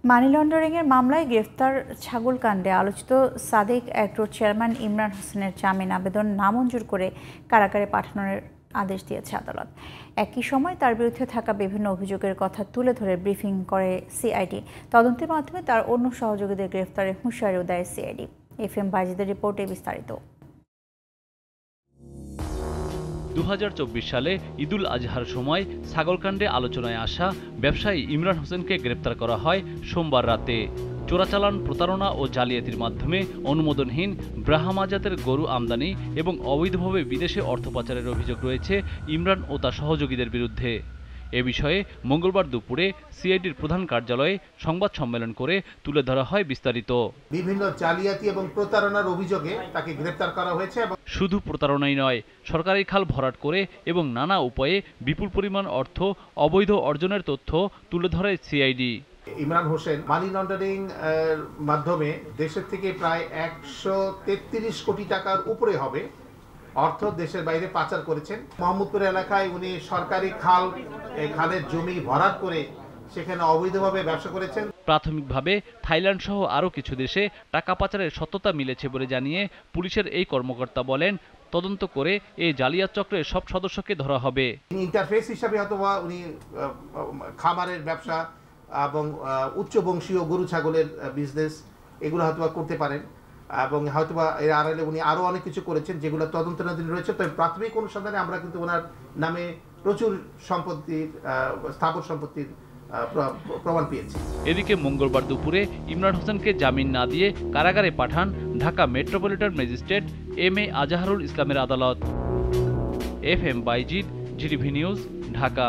মানি লন্ডারিংয়ের মামলায় গ্রেফতার ছাগলকাণ্ডে আলোচিত সাদেক অ্যাগ্রোর চেয়ারম্যান ইমরান হোসেনের জামিন আবেদন নামঞ্জুর করে কারাগারে পাঠানোর আদেশ দিয়েছে আদালত। একই সময় তার বিরুদ্ধে থাকা বিভিন্ন অভিযোগের কথা তুলে ধরে ব্রিফিং করে সিআইডি। তদন্তের মাধ্যমে তার অন্য সহযোগীদের গ্রেফতারের হুঁশিয়ারিও দেয় সিআইডি। FM বাইজিদের রিপোর্টে বিস্তারিত। 2024 সালে ঈদুল আজহার সময় ছাগলকাণ্ডে আলোচনায় আসা ব্যবসায়ী ইমরান হোসেনকে গ্রেপ্তার করা হয় সোমবার রাতে। চোরাচালান, প্রতারণা ও জালিয়াতির মাধ্যমে অনুমোদনহীন ব্রাহ্মা জাতের গরু আমদানি এবং অবৈধভাবে বিদেশে অর্থ পাচারের অভিযোগ রয়েছে ইমরান ও তার সহযোগীদের বিরুদ্ধে। এ বিষয়ে মঙ্গলবার দুপুরে সিআইডির প্রধান কার্যালয়ে সংবাদ সম্মেলন করে তুলে ধরা হয় বিস্তারিত। বিভিন্ন জালিয়াতি এবং প্রতারণার অভিযোগে তাকে গ্রেফতার করা হয়েছে। শুধু প্রতারণাই নয়, সরকারি খাল ভরাট করে এবং নানা উপায়ে বিপুল পরিমাণ অর্থ অবৈধ অর্জনের তথ্য তুলে ধরে CID. Imran Hossain money laundering মাধ্যমে দেশের থেকে প্রায় 133 কোটি টাকার উপরে হবে অর্থ দেশের বাইরে পাচার করেছেন। মোহাম্মদপুর এলাকায় উনি সরকারি খালের জমি ভরাট করে সেখানে অবৈধভাবে ব্যবসা করেছেন। প্রাথমিকভাবে থাইল্যান্ড সহ আরও কিছু দেশে টাকা পাচারের সত্যতা মিলেছে বলে জানিয়ে পুলিশের এই কর্মকর্তা বলেন, তদন্ত করে এই জালিয়াত চক্রের সব সদস্যকে ধরা হবে। ইন্টারফেস হিসাবে হয়তোবা উনি খামারের ব্যবসা এবং উচ্চ বংশীয় গরু ছাগলের বিজনেস এগুলো হয়তোবা করতে পারেন এবং হয়তোবা এর আড়ালে উনি আরও অনেক কিছু করেছেন যেগুলো তদন্তাধীন রয়েছে। তবে প্রাথমিক অনুসন্ধানে আমরা কিন্তু ওনার নামে প্রচুর স্থাবর সম্পত্তির প্রমাণ পেয়েছি। এদিকে মঙ্গলবার দুপুরে ইমরান হোসেনকে জামিন না দিয়ে কারাগারে পাঠান Dhaka metropolitan magistrate MA Azaharul ইসলামের আদালত। FM Baizid, GTV news, Dhaka.